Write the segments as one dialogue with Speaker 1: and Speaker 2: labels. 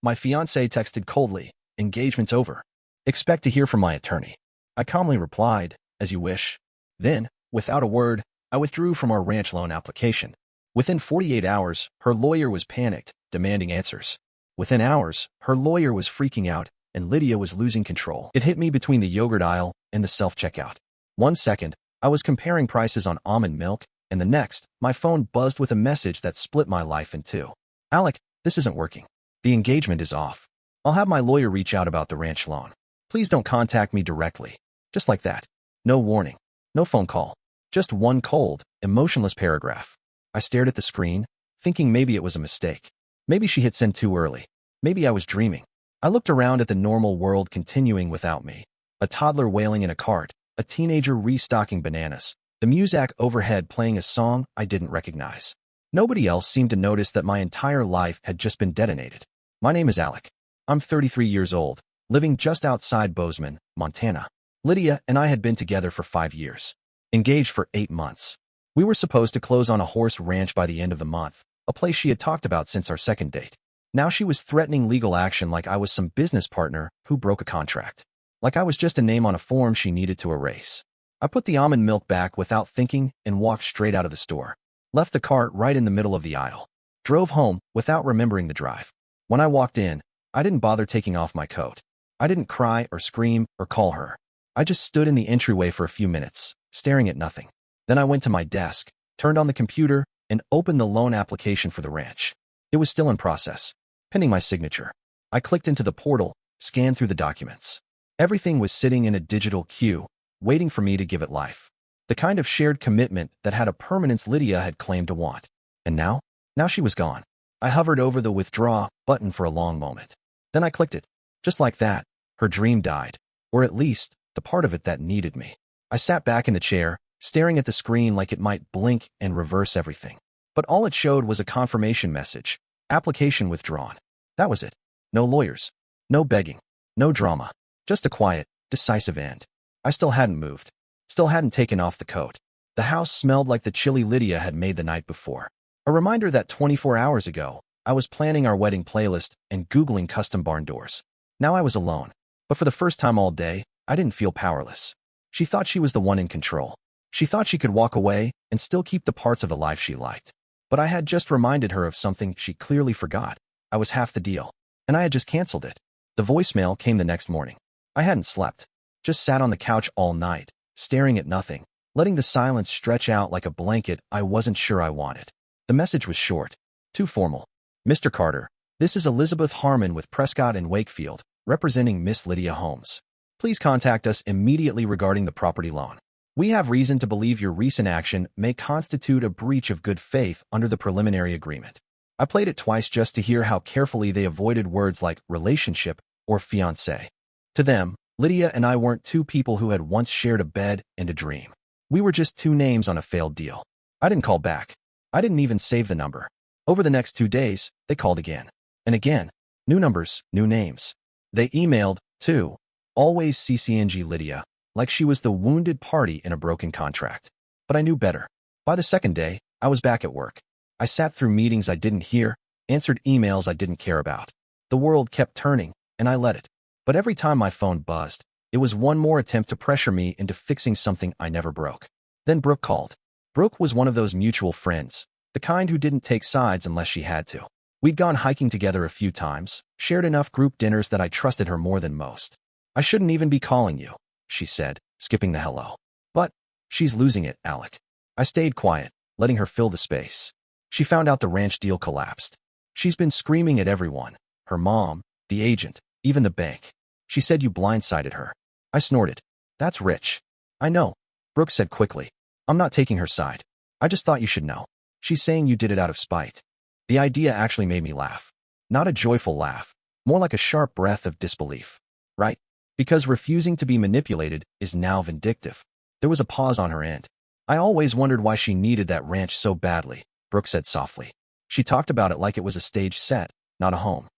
Speaker 1: My fiancé texted coldly, "Engagement's over. Expect to hear from my attorney." I calmly replied, "As you wish." Then, without a word, I withdrew from our ranch loan application. Within 48 hours, her lawyer was panicked, demanding answers. Within hours, her lawyer was freaking out, and Lydia was losing control. It hit me between the yogurt aisle and the self-checkout. 1 second, I was comparing prices on almond milk, and the next, my phone buzzed with a message that split my life in two. "Alec, this isn't working. The engagement is off. I'll have my lawyer reach out about the ranch loan. Please don't contact me directly." Just like that. No warning. No phone call. Just one cold, emotionless paragraph. I stared at the screen, thinking maybe it was a mistake. Maybe she hit send too early. Maybe I was dreaming. I looked around at the normal world continuing without me. A toddler wailing in a cart, a teenager restocking bananas, the music overhead playing a song I didn't recognize. Nobody else seemed to notice that my entire life had just been detonated. My name is Alec. I'm 33 years old, living just outside Bozeman, Montana. Lydia and I had been together for 5 years, engaged for 8 months. We were supposed to close on a horse ranch by the end of the month, a place she had talked about since our second date. Now she was threatening legal action like I was some business partner who broke a contract. Like I was just a name on a form she needed to erase. I put the almond milk back without thinking and walked straight out of the store. Left the cart right in the middle of the aisle. Drove home without remembering the drive. When I walked in, I didn't bother taking off my coat. I didn't cry or scream or call her. I just stood in the entryway for a few minutes, staring at nothing. Then I went to my desk, turned on the computer, and opened the loan application for the ranch. It was still in process, pending my signature. I clicked into the portal, scanned through the documents. Everything was sitting in a digital queue, waiting for me to give it life. The kind of shared commitment that had a permanence Lydia had claimed to want. And now she was gone. I hovered over the withdraw button for a long moment. Then I clicked it. Just like that, her dream died. Or at least, the part of it that needed me. I sat back in the chair, staring at the screen like it might blink and reverse everything. But all it showed was a confirmation message. Application withdrawn. That was it. No lawyers. No begging. No drama. Just a quiet, decisive end. I still hadn't moved. Still hadn't taken off the coat. The house smelled like the chili Lydia had made the night before. A reminder that 24 hours ago, I was planning our wedding playlist and Googling custom barn doors. Now I was alone. But for the first time all day, I didn't feel powerless. She thought she was the one in control. She thought she could walk away and still keep the parts of the life she liked. But I had just reminded her of something she clearly forgot. I was half the deal. And I had just canceled it. The voicemail came the next morning. I hadn't slept. Just sat on the couch all night, staring at nothing, letting the silence stretch out like a blanket I wasn't sure I wanted. The message was short. Too formal. "Mr. Carter, this is Elizabeth Harmon with Prescott and Wakefield, representing Miss Lydia Holmes. Please contact us immediately regarding the property loan. We have reason to believe your recent action may constitute a breach of good faith under the preliminary agreement." I played it twice just to hear how carefully they avoided words like relationship or fiancé. To them, Lydia and I weren't two people who had once shared a bed and a dream. We were just two names on a failed deal. I didn't call back. I didn't even save the number. Over the next 2 days, they called again. And again. New numbers, new names. They emailed, too. Always CCNG Lydia, like she was the wounded party in a broken contract. But I knew better. By the second day, I was back at work. I sat through meetings I didn't hear, answered emails I didn't care about. The world kept turning, and I let it. But every time my phone buzzed, it was one more attempt to pressure me into fixing something I never broke. Then Brooke called. Brooke was one of those mutual friends, the kind who didn't take sides unless she had to. We'd gone hiking together a few times, shared enough group dinners that I trusted her more than most. "I shouldn't even be calling you," she said, skipping the hello. "But she's losing it, Alec." I stayed quiet, letting her fill the space. She found out the ranch deal collapsed. She's been screaming at everyone, her mom, the agent, even the bank. She said you blindsided her. I snorted. "That's rich." "I know," Brooke said quickly. "I'm not taking her side. I just thought you should know. She's saying you did it out of spite." The idea actually made me laugh. Not a joyful laugh, more like a sharp breath of disbelief. Right? Because refusing to be manipulated is now vindictive. There was a pause on her end. "I always wondered why she needed that ranch so badly," Brooke said softly. She talked about it like it was a stage set, not a home.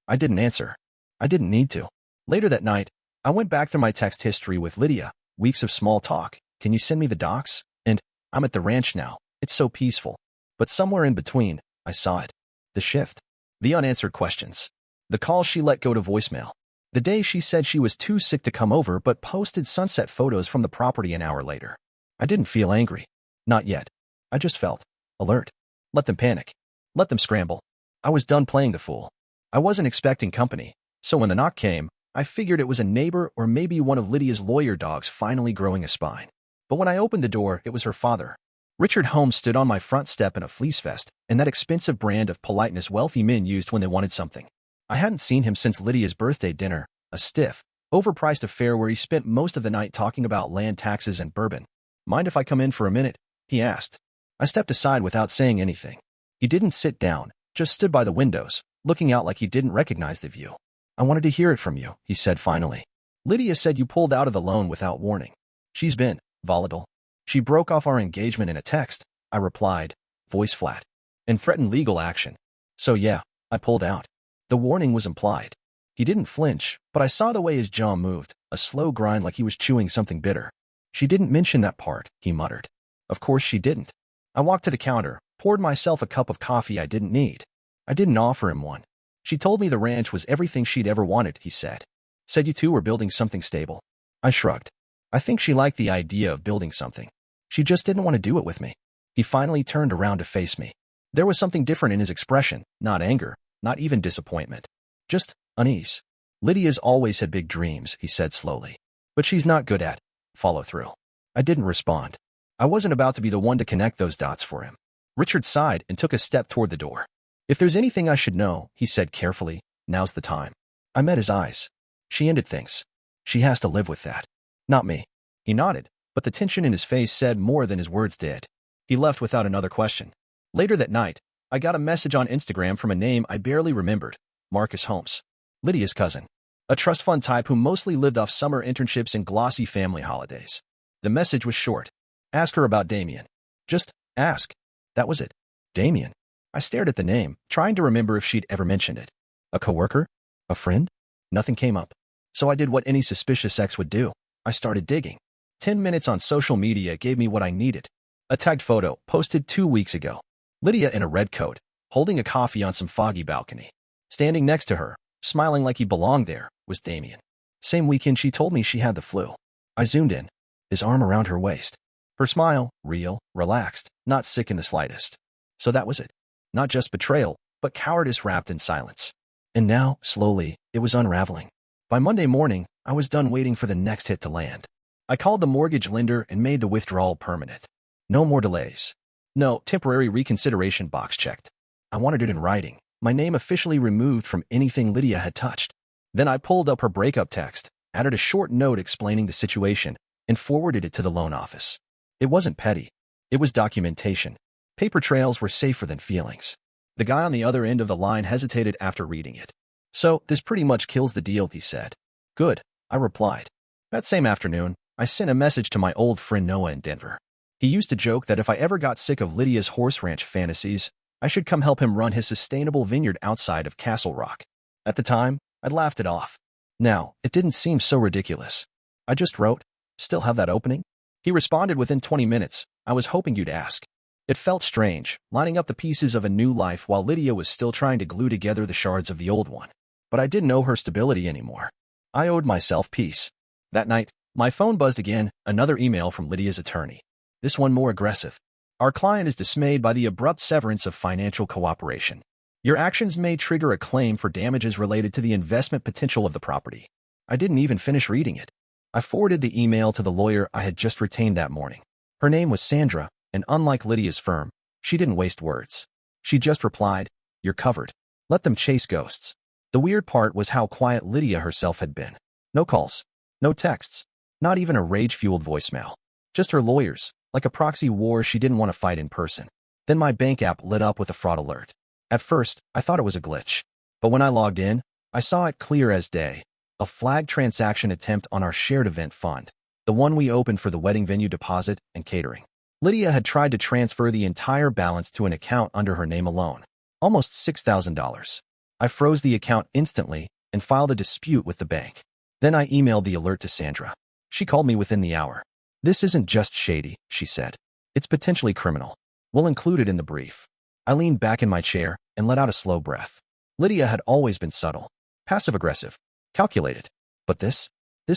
Speaker 1: I didn't answer. I didn't need to. Later that night, I went back through my text history with Lydia. Weeks of small talk. "Can you send me the docs?" And, "I'm at the ranch now. It's so peaceful." But somewhere in between, I saw it. The shift. The unanswered questions. The call she let go to voicemail. The day she said she was too sick to come over but posted sunset photos from the property an hour later. I didn't feel angry. Not yet. I just felt alert. Let them panic. Let them scramble. I was done playing the fool. I wasn't expecting company, so when the knock came, I figured it was a neighbor or maybe one of Lydia's lawyer dogs finally growing a spine. But when I opened the door, it was her father. Richard Holmes stood on my front step in a fleece vest and that expensive brand of politeness wealthy men used when they wanted something. I hadn't seen him since Lydia's birthday dinner, a stiff, overpriced affair where he spent most of the night talking about land taxes and bourbon. Mind if I come in for a minute? He asked. I stepped aside without saying anything. He didn't sit down, just stood by the windows, looking out like he didn't recognize the view. I wanted to hear it from you, he said finally. Lydia said you pulled out of the loan without warning. She's been volatile. She broke off our engagement in a text, I replied, voice flat, and threatened legal action. So yeah, I pulled out. The warning was implied. He didn't flinch, but I saw the way his jaw moved, a slow grind like he was chewing something bitter. She didn't mention that part, he muttered. Of course she didn't. I walked to the counter, poured myself a cup of coffee I didn't need. I didn't offer him one. She told me the ranch was everything she'd ever wanted, he said. Said you two were building something stable. I shrugged. I think she liked the idea of building something. She just didn't want to do it with me. He finally turned around to face me. There was something different in his expression, not anger, not even disappointment. Just unease. Lydia's always had big dreams, he said slowly. But she's not good at follow through. I didn't respond. I wasn't about to be the one to connect those dots for him. Richard sighed and took a step toward the door. If there's anything I should know, he said carefully, now's the time. I met his eyes. She ended things. She has to live with that. Not me. He nodded, but the tension in his face said more than his words did. He left without another question. Later that night, I got a message on Instagram from a name I barely remembered, Marcus Holmes, Lydia's cousin, a trust fund type who mostly lived off summer internships and glossy family holidays. The message was short. Ask her about Damien. Just ask. That was it. Damien. I stared at the name, trying to remember if she'd ever mentioned it. A coworker? A friend? Nothing came up. So I did what any suspicious ex would do. I started digging. 10 minutes on social media gave me what I needed. A tagged photo, posted 2 weeks ago. Lydia in a red coat, holding a coffee on some foggy balcony. Standing next to her, smiling like he belonged there, was Damien. Same weekend she told me she had the flu. I zoomed in, his arm around her waist. Her smile, real, relaxed, not sick in the slightest. So that was it. Not just betrayal, but cowardice wrapped in silence. And now, slowly, it was unraveling. By Monday morning, I was done waiting for the next hit to land. I called the mortgage lender and made the withdrawal permanent. No more delays. No temporary reconsideration box checked. I wanted it in writing, my name officially removed from anything Lydia had touched. Then I pulled up her breakup text, added a short note explaining the situation, and forwarded it to the loan office. It wasn't petty. It was documentation. Paper trails were safer than feelings. The guy on the other end of the line hesitated after reading it. So, this pretty much kills the deal, he said. Good, I replied. That same afternoon, I sent a message to my old friend Noah in Denver. He used to joke that if I ever got sick of Lydia's horse ranch fantasies, I should come help him run his sustainable vineyard outside of Castle Rock. At the time, I'd laughed it off. Now, it didn't seem so ridiculous. I just wrote, still have that opening? He responded within 20 minutes, I was hoping you'd ask. It felt strange, lining up the pieces of a new life while Lydia was still trying to glue together the shards of the old one. But I didn't owe her stability anymore. I owed myself peace. That night, my phone buzzed again, another email from Lydia's attorney. This one more aggressive. Our client is dismayed by the abrupt severance of financial cooperation. Your actions may trigger a claim for damages related to the investment potential of the property. I didn't even finish reading it. I forwarded the email to the lawyer I had just retained that morning. Her name was Sandra, and unlike Lydia's firm, she didn't waste words. She just replied, "You're covered. Let them chase ghosts." The weird part was how quiet Lydia herself had been. No calls, no texts, not even a rage-fueled voicemail. Just her lawyers, like a proxy war she didn't want to fight in person. Then my bank app lit up with a fraud alert. At first, I thought it was a glitch. But when I logged in, I saw it clear as day. A flagged transaction attempt on our shared event fund, the one we opened for the wedding venue deposit and catering. Lydia had tried to transfer the entire balance to an account under her name alone, almost $6,000. I froze the account instantly and filed a dispute with the bank. Then I emailed the alert to Sandra. She called me within the hour. This isn't just shady, she said. It's potentially criminal. We'll include it in the brief. I leaned back in my chair and let out a slow breath. Lydia had always been subtle. Passive-aggressive. Calculated. But this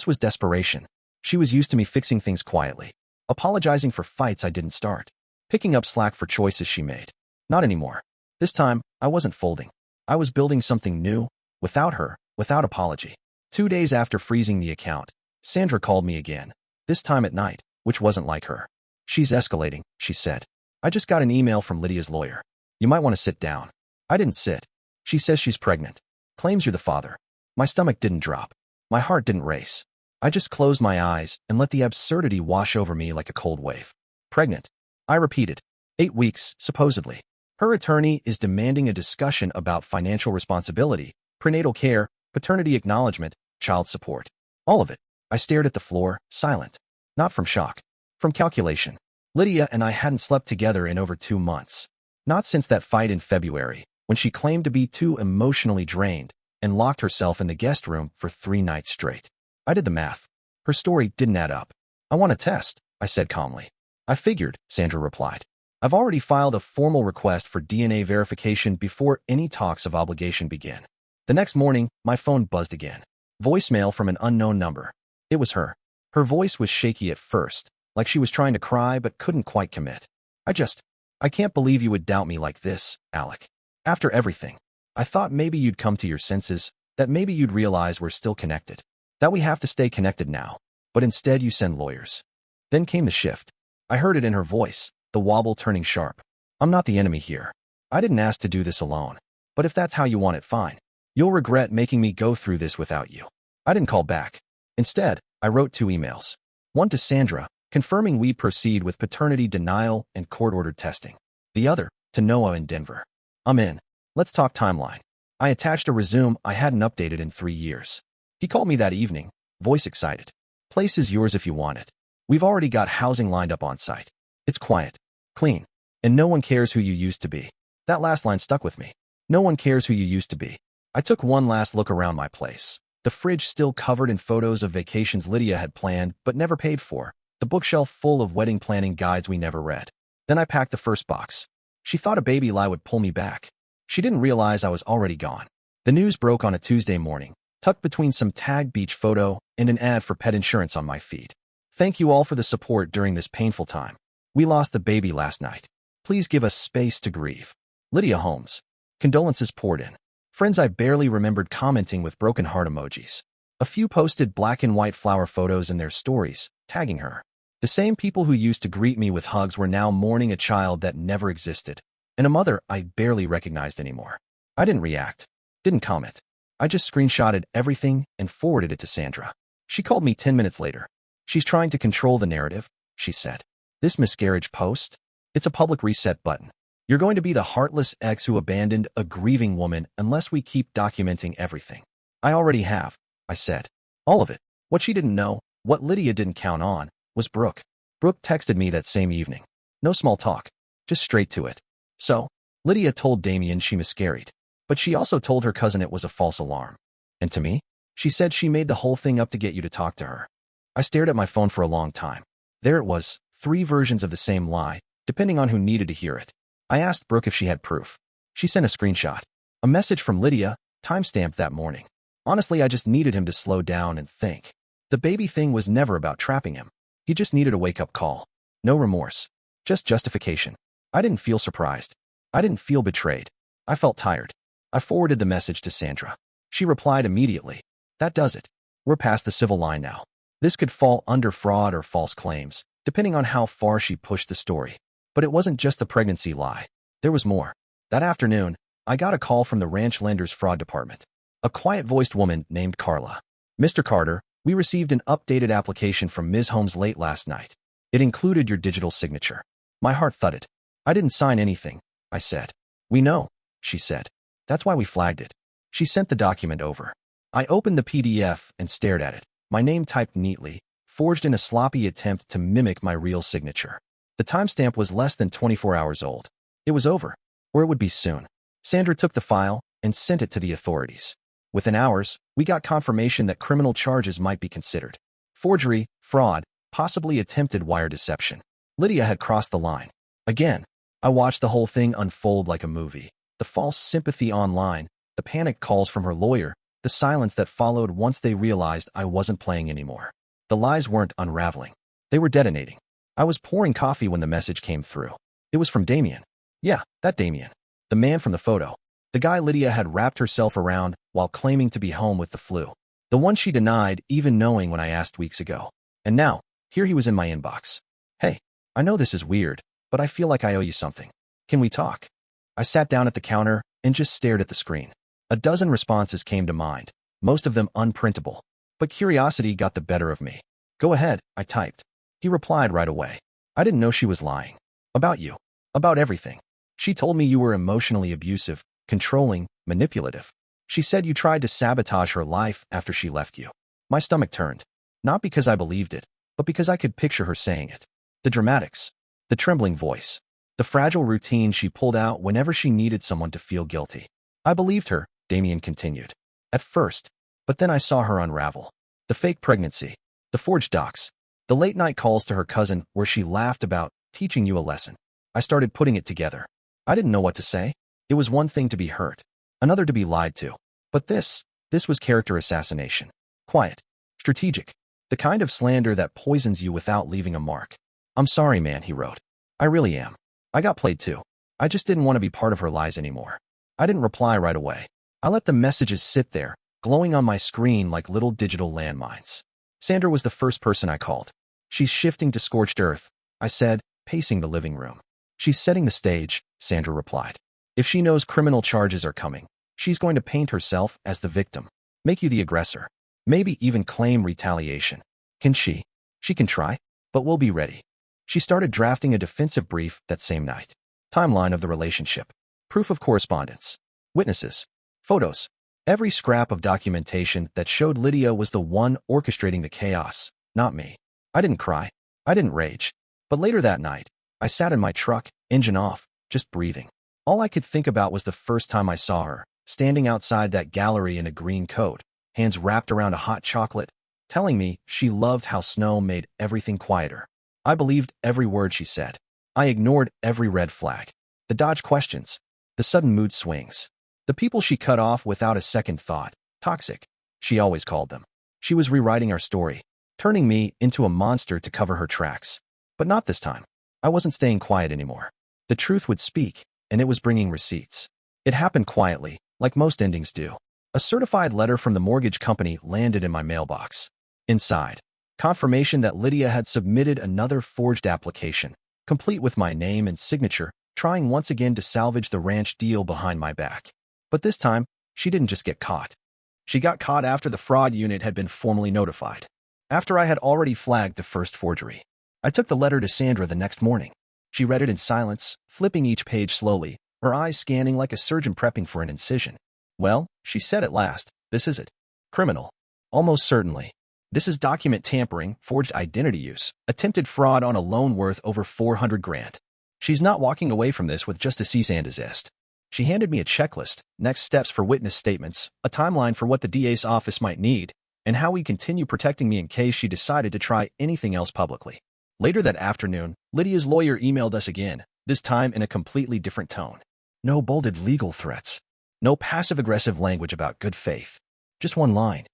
Speaker 1: was desperation. She was used to me fixing things quietly, apologizing for fights I didn't start, picking up slack for choices she made. Not anymore. This time, I wasn't folding. I was building something new, without her, without apology. 2 days after freezing the account, Sandra called me again, this time at night, which wasn't like her. She's escalating, she said. I just got an email from Lydia's lawyer. You might want to sit down. I didn't sit. She says she's pregnant. Claims you're the father. My stomach didn't drop. My heart didn't race. I just closed my eyes and let the absurdity wash over me like a cold wave. Pregnant. I repeated. 8 weeks, supposedly. Her attorney is demanding a discussion about financial responsibility, prenatal care, paternity acknowledgement, child support. All of it. I stared at the floor, silent. Not from shock. From calculation. Lydia and I hadn't slept together in over 2 months. Not since that fight in February, when she claimed to be too emotionally drained and locked herself in the guest room for 3 nights straight. I did the math. Her story didn't add up. I want a test, I said calmly. I figured, Sandra replied. I've already filed a formal request for DNA verification before any talks of obligation begin. The next morning, my phone buzzed again. Voicemail from an unknown number. It was her. Her voice was shaky at first, like she was trying to cry but couldn't quite commit. I can't believe you would doubt me like this, Alec. After everything. I thought maybe you'd come to your senses, that maybe you'd realize we're still connected, that we have to stay connected now, but instead you send lawyers. Then came the shift. I heard it in her voice, the wobble turning sharp. I'm not the enemy here. I didn't ask to do this alone. But if that's how you want it, fine. You'll regret making me go through this without you. I didn't call back. Instead, I wrote 2 emails. One to Sandra, confirming we proceed with paternity denial and court-ordered testing. The other, to Noah in Denver. I'm in. Let's talk timeline. I attached a resume I hadn't updated in 3 years. He called me that evening, voice excited. Place is yours if you want it. We've already got housing lined up on site. It's quiet, clean, and no one cares who you used to be. That last line stuck with me. No one cares who you used to be. I took one last look around my place. The fridge still covered in photos of vacations Lydia had planned but never paid for. The bookshelf full of wedding planning guides we never read. Then I packed the first box. She thought a baby lie would pull me back. She didn't realize I was already gone. The news broke on a Tuesday morning, tucked between some tagged beach photo and an ad for pet insurance on my feed. Thank you all for the support during this painful time. We lost the baby last night. Please give us space to grieve. Lydia Holmes. Condolences poured in. Friends I barely remembered commenting with broken heart emojis. A few posted black and white flower photos in their stories, tagging her. The same people who used to greet me with hugs were now mourning a child that never existed, and a mother I barely recognized anymore. I didn't react, didn't comment. I just screenshotted everything and forwarded it to Sandra. She called me 10 minutes later. She's trying to control the narrative, she said. This miscarriage post? It's a public reset button. You're going to be the heartless ex who abandoned a grieving woman unless we keep documenting everything. I already have, I said. All of it. What she didn't know, what Lydia didn't count on, was Brooke. Brooke texted me that same evening. No small talk. Just straight to it. So, Lydia told Damien she miscarried. But she also told her cousin it was a false alarm. And to me, she said she made the whole thing up to get you to talk to her. I stared at my phone for a long time. There it was, 3 versions of the same lie, depending on who needed to hear it. I asked Brooke if she had proof. She sent a screenshot. A message from Lydia, timestamped that morning. Honestly, I just needed him to slow down and think. The baby thing was never about trapping him. He just needed a wake-up call. No remorse. Just justification. I didn't feel surprised. I didn't feel betrayed. I felt tired. I forwarded the message to Sandra. She replied immediately. That does it. We're past the civil line now. This could fall under fraud or false claims, depending on how far she pushed the story. But it wasn't just the pregnancy lie. There was more. That afternoon, I got a call from the ranch lender's fraud department. A quiet-voiced woman named Carla. Mr. Carter, we received an updated application from Ms. Holmes late last night. It included your digital signature. My heart thudded. I didn't sign anything, I said. We know, she said. That's why we flagged it. She sent the document over. I opened the PDF and stared at it. My name typed neatly, forged in a sloppy attempt to mimic my real signature. The timestamp was less than 24 hours old. It was over, or it would be soon. Sandra took the file and sent it to the authorities. Within hours, we got confirmation that criminal charges might be considered. Forgery, fraud, possibly attempted wire deception. Lydia had crossed the line. Again, I watched the whole thing unfold like a movie. The false sympathy online, the panic calls from her lawyer, the the silence that followed once they realized I wasn't playing anymore. The lies weren't unraveling. They were detonating. I was pouring coffee when the message came through. It was from Damien. Yeah, that Damien. The man from the photo. The guy Lydia had wrapped herself around while claiming to be home with the flu. The one she denied even knowing when I asked weeks ago. And now, here he was in my inbox. Hey, I know this is weird, but I feel like I owe you something. Can we talk? I sat down at the counter and just stared at the screen. A dozen responses came to mind, most of them unprintable. But curiosity got the better of me. Go ahead, I typed. He replied right away. I didn't know she was lying. About you. About everything. She told me you were emotionally abusive, controlling, manipulative. She said you tried to sabotage her life after she left you. My stomach turned. Not because I believed it, but because I could picture her saying it. The dramatics. The trembling voice. The fragile routine she pulled out whenever she needed someone to feel guilty. I believed her, Damien continued. At first. But then I saw her unravel. The fake pregnancy. The forged docs. The late-night calls to her cousin where she laughed about teaching you a lesson. I started putting it together. I didn't know what to say. It was one thing to be hurt, another to be lied to. But this was character assassination. Quiet. Strategic. The kind of slander that poisons you without leaving a mark. I'm sorry, man, he wrote. I really am. I got played too. I just didn't want to be part of her lies anymore. I didn't reply right away. I let the messages sit there, glowing on my screen like little digital landmines. Sandra was the first person I called. She's shifting to scorched earth, I said, pacing the living room. She's setting the stage, Sandra replied. If she knows criminal charges are coming, she's going to paint herself as the victim, make you the aggressor, maybe even claim retaliation. Can she? She can try, but we'll be ready. She started drafting a defensive brief that same night. Timeline of the relationship. Proof of correspondence. Witnesses. Photos. Every scrap of documentation that showed Lydia was the one orchestrating the chaos, not me. I didn't cry. I didn't rage. But later that night, I sat in my truck, engine off, just breathing. All I could think about was the first time I saw her, standing outside that gallery in a green coat, hands wrapped around a hot chocolate, telling me she loved how snow made everything quieter. I believed every word she said. I ignored every red flag. The dodge questions. The sudden mood swings. The people she cut off without a second thought. Toxic. She always called them. She was rewriting our story, turning me into a monster to cover her tracks. But not this time. I wasn't staying quiet anymore. The truth would speak, and it was bringing receipts. It happened quietly, like most endings do. A certified letter from the mortgage company landed in my mailbox. Inside, confirmation that Lydia had submitted another forged application, complete with my name and signature, trying once again to salvage the ranch deal behind my back. But this time, she didn't just get caught. She got caught after the fraud unit had been formally notified. After I had already flagged the first forgery. I took the letter to Sandra the next morning. She read it in silence, flipping each page slowly, her eyes scanning like a surgeon prepping for an incision. Well, she said at last, this is it. Criminal. Almost certainly. This is document tampering, forged identity use, attempted fraud on a loan worth over 400 grand. She's not walking away from this with just a cease and desist. She handed me a checklist, next steps for witness statements, a timeline for what the DA's office might need, and how we continue protecting me in case she decided to try anything else publicly. Later that afternoon, Lydia's lawyer emailed us again, this time in a completely different tone. No bolded legal threats. No passive-aggressive language about good faith. Just one line.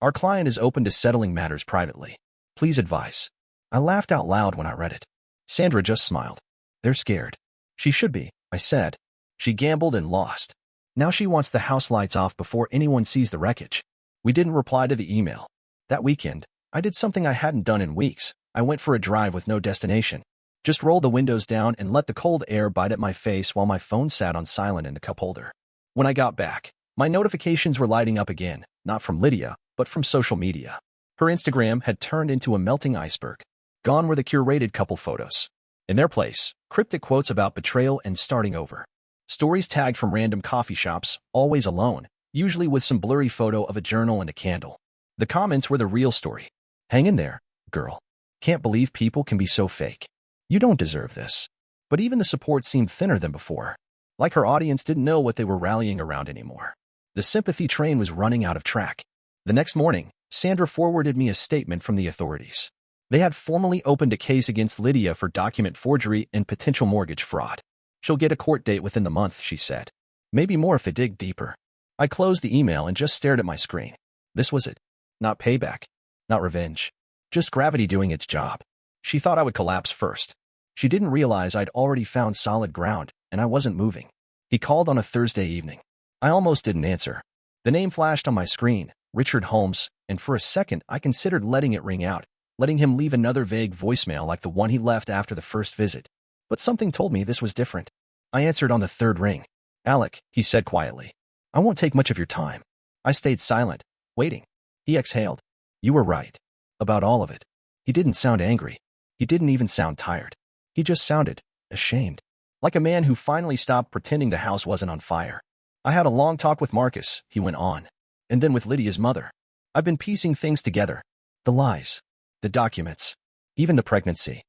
Speaker 1: Our client is open to settling matters privately. Please advise. I laughed out loud when I read it. Sandra just smiled. They're scared. She should be, I said. She gambled and lost. Now she wants the house lights off before anyone sees the wreckage. We didn't reply to the email. That weekend, I did something I hadn't done in weeks. I went for a drive with no destination. Just rolled the windows down and let the cold air bite at my face while my phone sat on silent in the cup holder. When I got back, my notifications were lighting up again, not from Lydia, but from social media. Her Instagram had turned into a melting iceberg. Gone were the curated couple photos. In their place, cryptic quotes about betrayal and starting over. Stories tagged from random coffee shops, always alone, usually with some blurry photo of a journal and a candle. The comments were the real story. Hang in there, girl. Can't believe people can be so fake. You don't deserve this. But even the support seemed thinner than before. Like her audience didn't know what they were rallying around anymore. The sympathy train was running out of track. The next morning, Sandra forwarded me a statement from the authorities. They had formally opened a case against Lydia for document forgery and potential mortgage fraud. She'll get a court date within the month, she said. Maybe more if they dig deeper. I closed the email and just stared at my screen. This was it. Not payback. Not revenge. Just gravity doing its job. She thought I would collapse first. She didn't realize I'd already found solid ground, and I wasn't moving. He called on a Thursday evening. I almost didn't answer. The name flashed on my screen, Richard Holmes, and for a second I considered letting it ring out, letting him leave another vague voicemail like the one he left after the first visit. But something told me this was different. I answered on the third ring. "Alec," he said quietly. "I won't take much of your time." I stayed silent, waiting. He exhaled. "You were right. About all of it." He didn't sound angry. He didn't even sound tired. He just sounded ashamed. Like a man who finally stopped pretending the house wasn't on fire. "I had a long talk with Marcus," he went on. "And then with Lydia's mother. I've been piecing things together. The lies. The documents. Even the pregnancy."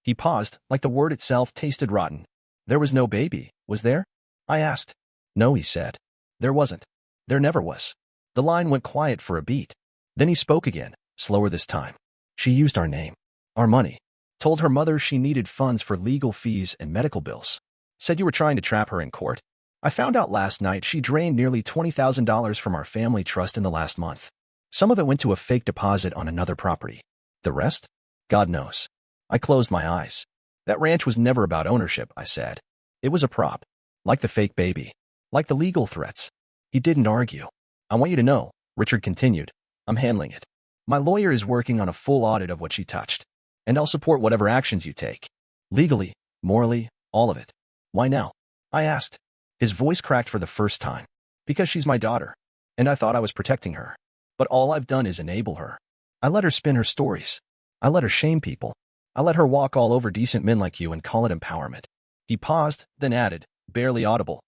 Speaker 1: He paused, like the word itself tasted rotten. "There was no baby, was there?" I asked. "No," he said. "There wasn't. There never was." The line went quiet for a beat. Then he spoke again, slower this time. "She used our name. Our money. Told her mother she needed funds for legal fees and medical bills. Said you were trying to trap her in court. I found out last night she drained nearly $20,000 from our family trust in the last month. Some of it went to a fake deposit on another property. The rest? God knows." I closed my eyes. "That ranch was never about ownership," I said. "It was a prop. Like the fake baby. Like the legal threats." He didn't argue. "I want you to know," Richard continued, "I'm handling it. My lawyer is working on a full audit of what she touched. And I'll support whatever actions you take. Legally, morally, all of it." "Why now?" I asked. His voice cracked for the first time. "Because she's my daughter, and I thought I was protecting her. But all I've done is enable her. I let her spin her stories. I let her shame people. I let her walk all over decent men like you and call it empowerment." He paused, then added, barely audible,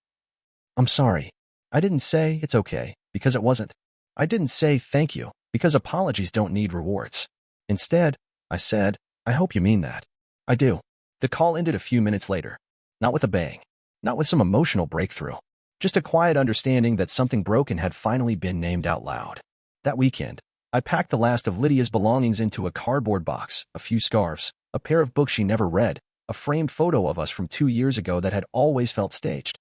Speaker 1: "I'm sorry. I didn't say it's okay, because it wasn't. I didn't say thank you, because apologies don't need rewards. Instead, I said, I hope you mean that." "I do." The call ended a few minutes later. Not with a bang. Not with some emotional breakthrough. Just a quiet understanding that something broken had finally been named out loud. That weekend, I packed the last of Lydia's belongings into a cardboard box, a few scarves, a pair of books she never read, a framed photo of us from 2 years ago that had always felt staged.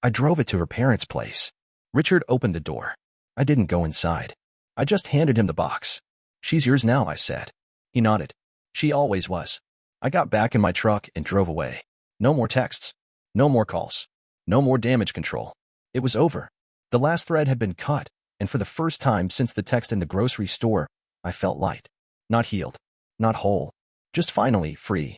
Speaker 1: I drove it to her parents' place. Richard opened the door. I didn't go inside. I just handed him the box. "She's yours now," I said. He nodded. "She always was." I got back in my truck and drove away. No more texts. No more calls. No more damage control. It was over. The last thread had been cut, and for the first time since the text in the grocery store, I felt light. Not healed. Not whole. Just finally free.